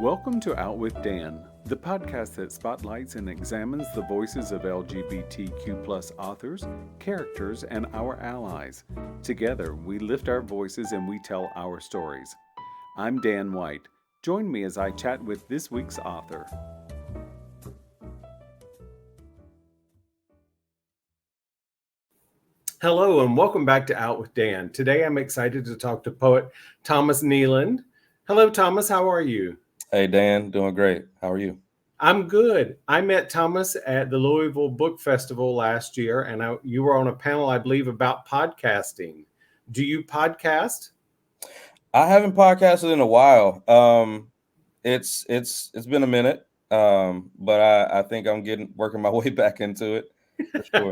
Welcome to OutWithdan, the podcast that spotlights and examines the voices of LGBTQ+ authors, characters, and our allies. Together, we lift our voices and we tell our stories. I'm Dan White. Join me as I chat with this week's author. Hello and welcome back to Out with Dan. Today I'm excited to talk to poet Thomas Kneeland. Hello, Thomas. How are you? Hey, Dan. Doing great. How are you? I'm good. I met Thomas at the Louisville Book Festival last year, and you were on a panel, I believe, about podcasting. Do you podcast? I haven't podcasted in a while. It's been a minute, but I think I'm working my way back into it for sure.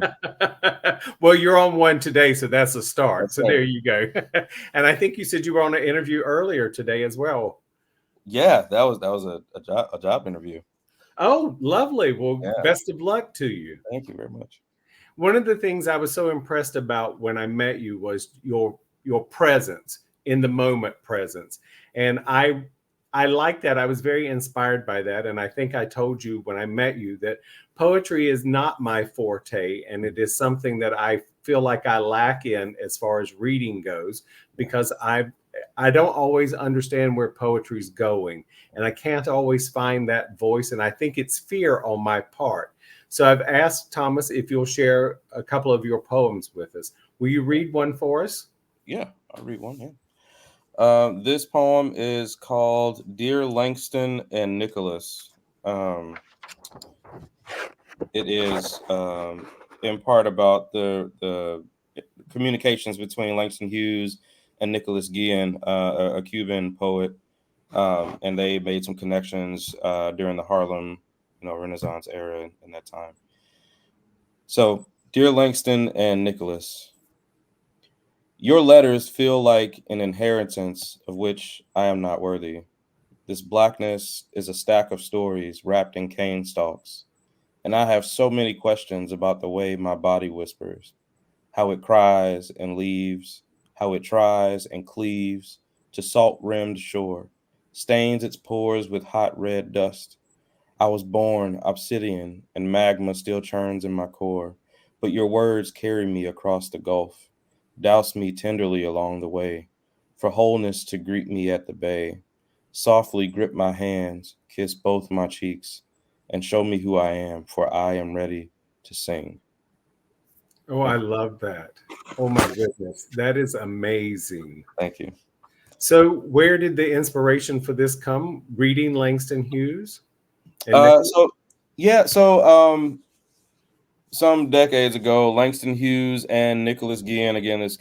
Well, you're on one today, so that's a start. That's so right. There you go. And I think you said you were on an interview earlier today as well. Yeah, that was a job interview. Oh, lovely. Well, Yeah. Best of luck to you. Thank you very much. One of the things I was so impressed about when I met you was your presence, in the moment presence. And I like that. I was very inspired by that. And I think I told you when I met you that poetry is not my forte. And it is something that I feel like I lack in as far as reading goes, because I don't always understand where poetry's going. And I can't always find that voice. And I think it's fear on my part. So I've asked Thomas if you'll share a couple of your poems with us. Will you read one for us? Yeah, I'll read one. Yeah. This poem is called "Dear Langston and Nicholas." It is in part about the communications between Langston Hughes and Nicholas Guillen, a Cuban poet, and they made some connections during the Harlem, Renaissance era in that time. So, dear Langston and Nicholas, your letters feel like an inheritance of which I am not worthy. This blackness is a stack of stories wrapped in cane stalks, and I have so many questions about the way my body whispers, how it cries and leaves, how it tries and cleaves to salt-rimmed shore, stains its pores with hot red dust. I was born obsidian, and magma still churns in my core, but your words carry me across the gulf, douse me tenderly along the way, for wholeness to greet me at the bay, softly grip my hands, kiss both my cheeks, and show me who I am, for I am ready to sing. Oh, I love that. Oh my goodness. That is amazing. Thank you. So where did the inspiration for this come? Reading Langston Hughes? Some decades ago, Langston Hughes and Nicholas Guillen, again, this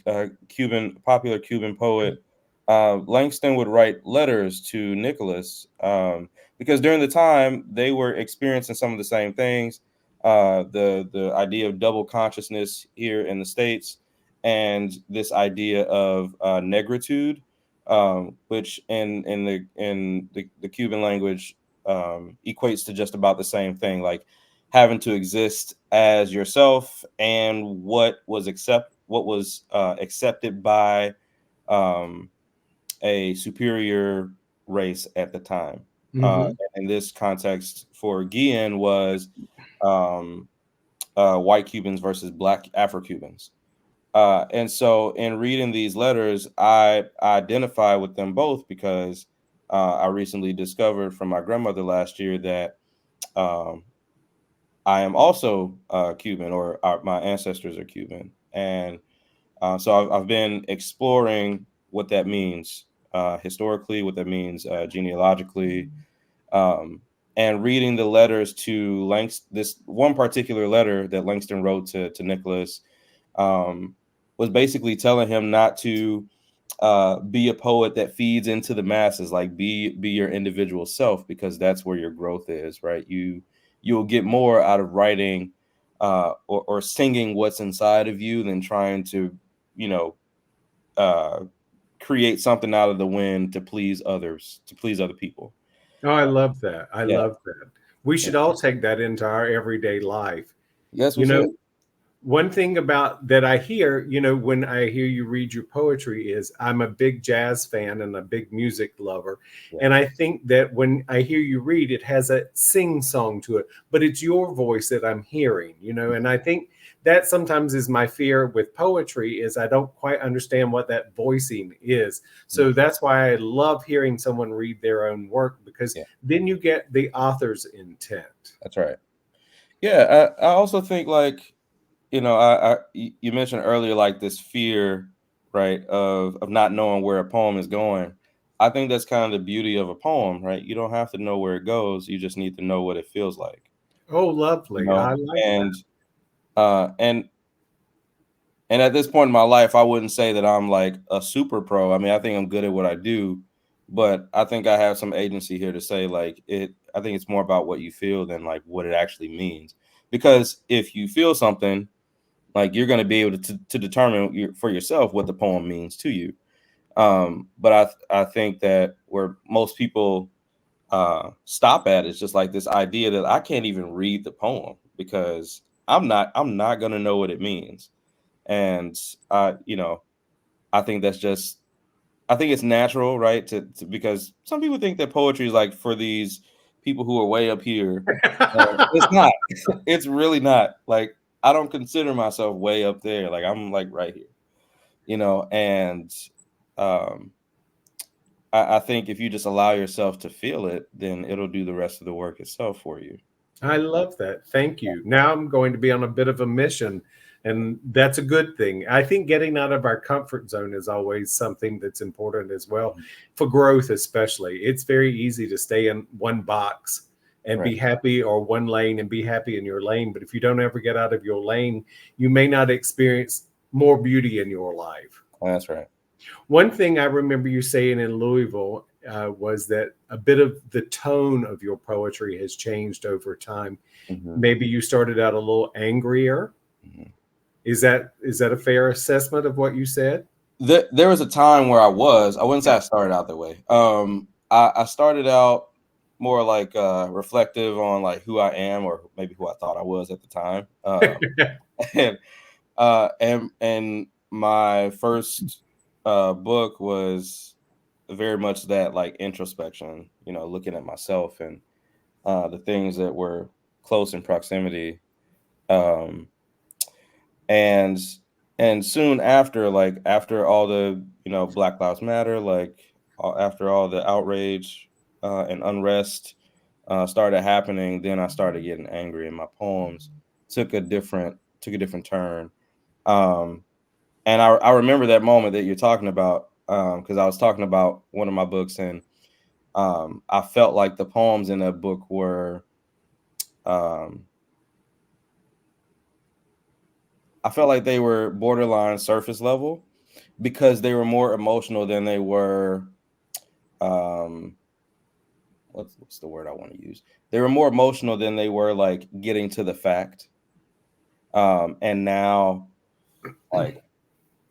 popular Cuban poet, Langston would write letters to Nicholas because during the time they were experiencing some of the same things, the idea of double consciousness here in the States, and this idea of negritude, which in the Cuban language equates to just about the same thing, like having to exist as yourself and what was accepted by a superior race at the time. In this context, for Guillen was white Cubans versus Black Afro-Cubans. And so in reading these letters, I identify with them both because I recently discovered from my grandmother last year that I am also Cuban, or my ancestors are Cuban. And so I've been exploring what that means historically, what that means genealogically, and reading the letters to Langston. This one particular letter that Langston wrote to Nicholas was basically telling him not to be a poet that feeds into the masses, like be your individual self, because that's where your growth is, right? You'll get more out of writing or singing what's inside of you than trying to, create something out of the wind to please others, to please other people. Oh, I love that. I love that. We should all take that into our everyday life. Yes, we should. one thing about that I hear, when I hear you read your poetry is I'm a big jazz fan and a big music lover. Yeah. And I think that when I hear you read, it has a sing song to it, but it's your voice that I'm hearing, and I think that sometimes is my fear with poetry is I don't quite understand what that voicing is. So Mm. that's why I love hearing someone read their own work, because Yeah, then you get the author's intent. that's right. Yeah, I also think like, you mentioned earlier like this fear, right, of not knowing where a poem is going. I think that's kind of the beauty of a poem, right? You don't have to know where it goes. You just need to know what it feels like, Oh, you lovely. I know. like that. And uh, and and at this point in my life, I wouldn't say that I'm like a super pro. I mean, I think I'm good at what I do, but I think I have some agency here to say like it. I think it's more about what you feel than like what it actually means. Because if you feel something, like you're going to be able to determine for yourself what the poem means to you. But I think that where most people stop at is just like this idea that I can't even read the poem because I'm not going to know what it means. And I think that's just I think it's natural, right? Because some people think that poetry is like for these people who are way up here. It's not. It's really not. Like I don't consider myself way up there. Like I'm like right here, And um, I think if you just allow yourself to feel it, then it'll do the rest of the work itself for you. I love that. Thank you. Now I'm going to be on a bit of a mission, and that's a good thing. I think getting out of our comfort zone is always something that's important as well, Mhm. for growth, especially. It's very easy to stay in one box and Right. be happy, or one lane and be happy in your lane. But if you don't ever get out of your lane, you may not experience more beauty in your life. That's right. One thing I remember you saying in Louisville was that a bit of the tone of your poetry has changed over time. Hmm. Maybe you started out a little angrier. Hmm. Is that a fair assessment of what you said? There was a time where I wouldn't say I started out that way. I started out more like reflective on like who I am or maybe who I thought I was at the time. And and my first book was very much that like introspection, looking at myself and the things that were close in proximity. Um, and and soon after, like after all the Black Lives Matter, like after all the outrage and unrest started happening, then I started getting angry, and my poems took a different turn. Um, and I remember that moment that you're talking about because I was talking about one of my books, and I felt like the poems in that book were um, I felt like they were borderline surface level because they were more emotional than they were um what's the word I want to use? They were more emotional than they were like getting to the fact. And now like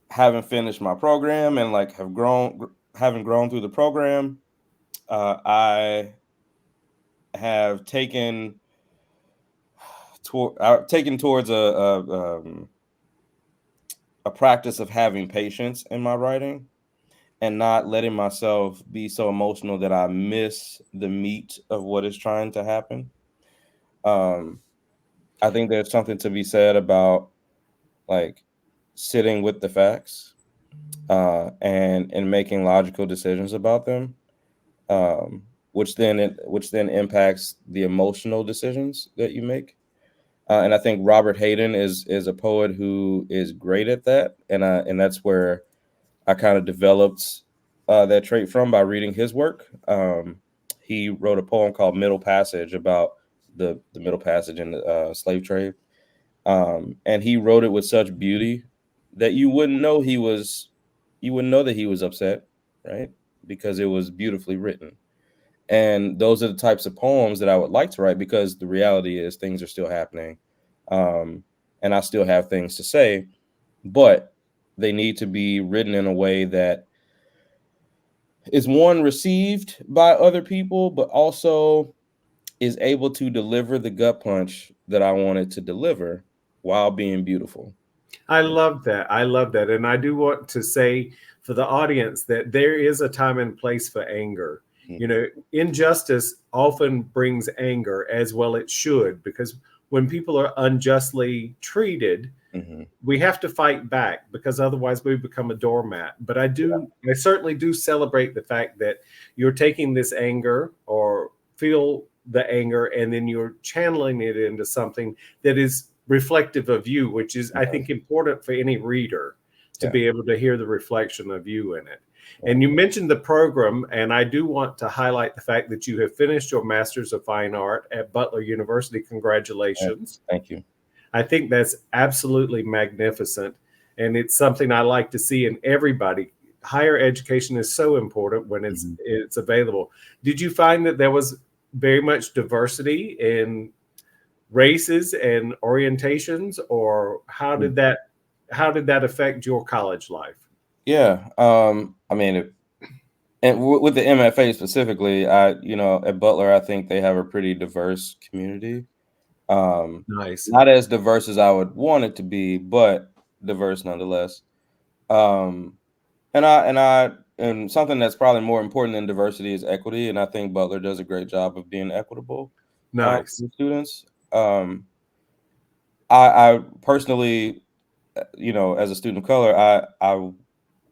having finished my program and like having grown through the program, I have taken towards a practice of having patience in my writing and not letting myself be so emotional that I miss the meat of what is trying to happen. Um, I think there's something to be said about like sitting with the facts and making logical decisions about them, which then impacts the emotional decisions that you make. And I think Robert Hayden is a poet who is great at that, and that's where I kind of developed that trait from by reading his work. He wrote a poem called "Middle Passage" about the Middle Passage in the slave trade, and he wrote it with such beauty that you wouldn't know that he was upset, right? Because it was beautifully written. And those are the types of poems that I would like to write because the reality is things are still happening, um, and I still have things to say, but they need to be written in a way that is one received by other people, but also is able to deliver the gut punch that I wanted to deliver. while being beautiful. I love that. I love that. And I do want to say for the audience that there is a time and place for anger. You Mhm. know, injustice often brings anger, as well it should, because when people are unjustly treated, Mhm. we have to fight back because otherwise we become a doormat. But I certainly do celebrate the fact that you're taking this anger or feel the anger and then you're channeling it into something that is reflective of you, which is, I Right. think, important for any reader to Yeah. be able to hear the reflection of you in it. Yeah. And you mentioned the program, and I do want to highlight the fact that you have finished your Master's of Fine Art at Butler University. Yeah. Congratulations. Thank you. I think that's absolutely magnificent. And it's something I like to see in everybody. Higher education is so important when Mhm. it's available. Did you find that there was very much diversity in races and orientations, or how did that affect your college life? Yeah. I mean, and with the MFA specifically, at Butler, I think they have a pretty diverse community. Um, Nice. Not as diverse as I would want it to be, but diverse nonetheless. Um, and something that's probably more important than diversity is equity, and I think Butler does a great job of being equitable Nice. with students. I personally, as a student of color, I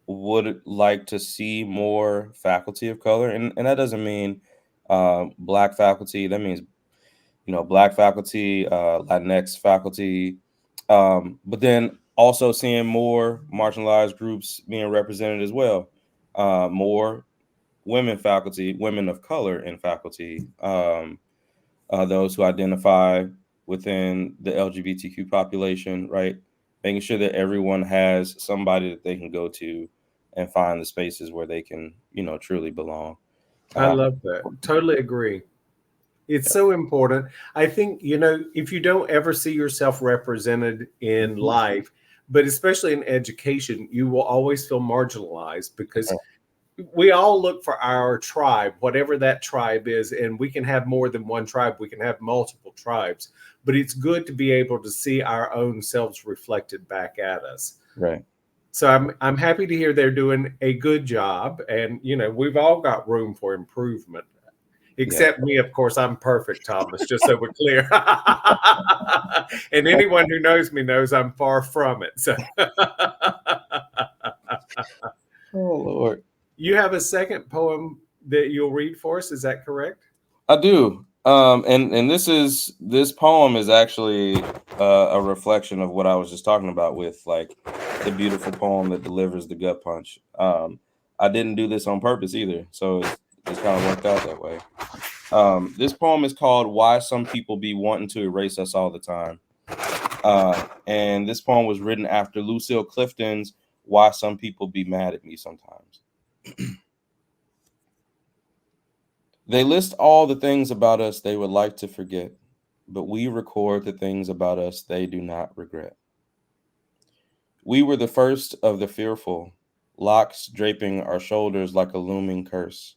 would like to see more faculty of color, and that doesn't mean black faculty. That means black faculty, Latinx faculty, but then also seeing more marginalized groups being represented as well. More women faculty, women of color in faculty, those who identify within the LGBTQ population, right? Making sure that everyone has somebody that they can go to and find the spaces where they can, truly belong. I Uh, love that. Totally agree. It's so important. I think, if you don't ever see yourself represented in life, but especially in education, you will always feel marginalized because we all look for our tribe, whatever that tribe is, and we can have more than one tribe. We can have multiple tribes, but it's good to be able to see our own selves reflected back at us. right. So I'm happy to hear they're doing a good job, and we've all got room for improvement. Yeah. Except me, of course, I'm perfect, Thomas, just so we're clear. And anyone who knows me knows I'm far from it. So Oh Lord. you have a second poem that you'll read for us, is that correct? I do. And this poem is actually a reflection of what I was just talking about with like the beautiful poem that delivers the gut punch. I didn't do this on purpose either, so it's kind of worked out that way. This poem is called "Why Some People Be Wanting to Erase Us All the Time," and this poem was written after Lucille Clifton's "Why Some People Be Mad at Me Sometimes." They list all the things about us they would like to forget, but we record the things about us they do not regret. We were the first of the fearful, locks draping our shoulders like a looming curse.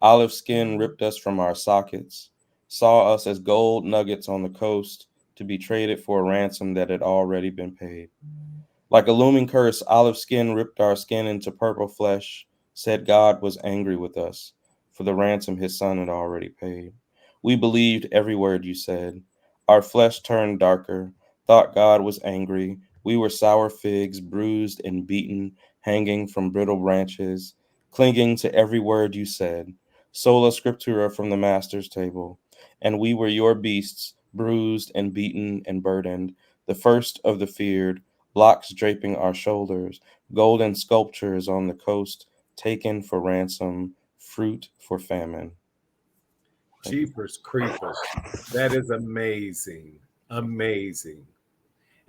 Olive skin ripped us from our sockets, saw us as gold nuggets on the coast to be traded for a ransom that had already been paid. Like a looming curse, olive skin ripped our skin into purple flesh, said God was angry with us for the ransom his son had already paid. We believed every word you said. Our flesh turned darker, thought God was angry. We were sour figs, bruised and beaten, hanging from brittle branches, clinging to every word you said. Sola scriptura from the master's table. And we were your beasts, bruised and beaten and burdened, the first of the feared, locks draping our shoulders, golden sculptures on the coast, taken for ransom, fruit for famine. Thank you. Jeepers Creepers. That is amazing. Amazing.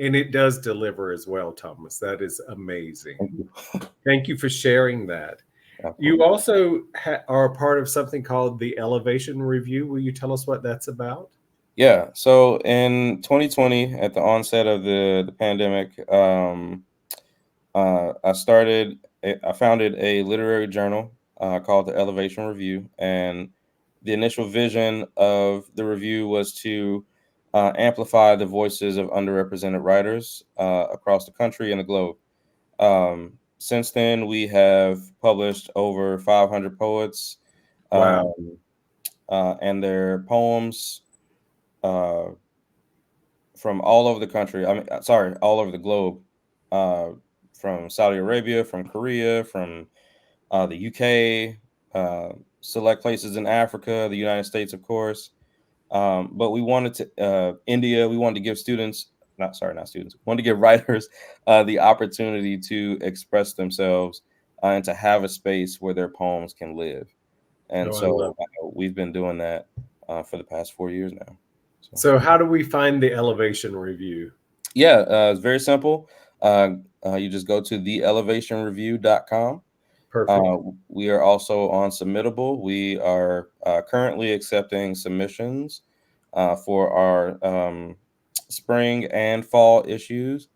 And it does deliver as well, Thomas. That is amazing. Thank you. Thank you for sharing that. You Absolutely. also are a part of something called the Elevation Review. Will you tell us what that's about? Yeah. So in 2020, at the onset of the pandemic, I founded a literary journal called the Elevation Review, and the initial vision of the review was to amplify the voices of underrepresented writers across the country and the globe. Since then, we have published over 500 poets Wow. and their poems from all over the country. All over the globe. From Saudi Arabia, from Korea, from the UK, select places in Africa, the United States, of course. But we wanted to India. We wanted to give wanted to give writers the opportunity to express themselves and to have a space where their poems can live. And Oh, I love so we've been doing that for the past 4 years now. So how do we find the Elevation Review? Yeah, it's very simple. You just go to theelevationreview.com. Perfect. We are also on Submittable. We are currently accepting submissions for our spring and fall issues.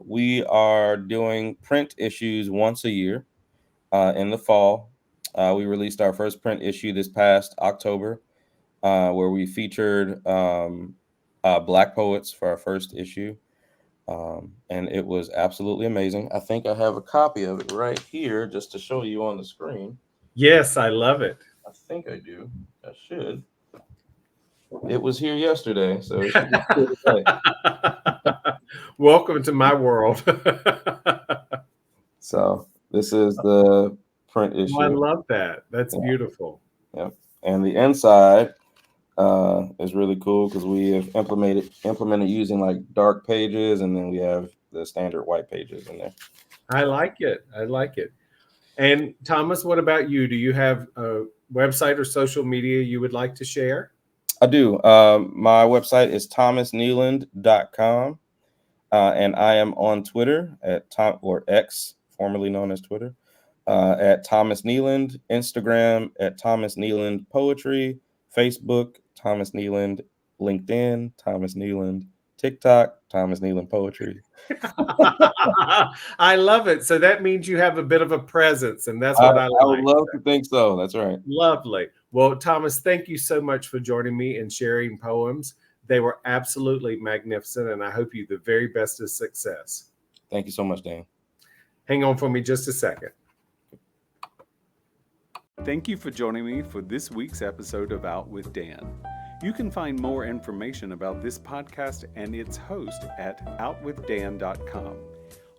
We are doing print issues once a year in the fall. We released our first print issue this past October, where we featured Black poets for our first issue. And it was absolutely amazing. I think I have a copy of it right here just to show you on the screen. Yes, I love it. I think I do. I should. It was here yesterday, so it should be here today. Welcome to my world. So this is the print issue. Oh, I love that. That's beautiful. Yep. And the inside is really cool because we have implemented using like dark pages, and then we have the standard white pages in there. I like it. I like it. And Thomas, what about you? Do you have a website or social media you would like to share? I do. My website is thomaskneeland.com. And I am on Twitter at X, formerly known as Twitter, at Thomas Kneeland, Instagram at Thomas Kneeland Poetry, Facebook, Thomas Kneeland, LinkedIn, Thomas Kneeland, TikTok, Thomas Kneeland Poetry. I love it. So that means you have a bit of a presence, and that's what I like. I would love to think so. That's right. Lovely. Well, Thomas, thank you so much for joining me and sharing poems. They were absolutely magnificent, and I hope you the very best of success. Thank you so much, Dan. Hang on for me just a second. Thank you for joining me for this week's episode of Out with Dan. You can find more information about this podcast and its host at OutWithdan.com,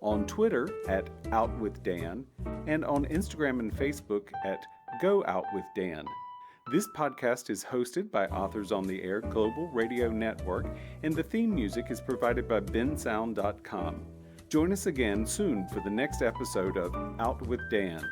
on Twitter at OutWithdan, and on Instagram and Facebook at GoOutWithDan. This podcast is hosted by Authors on the Air Global Radio Network, and the theme music is provided by bensound.com. Join us again soon for the next episode of Out with Dan.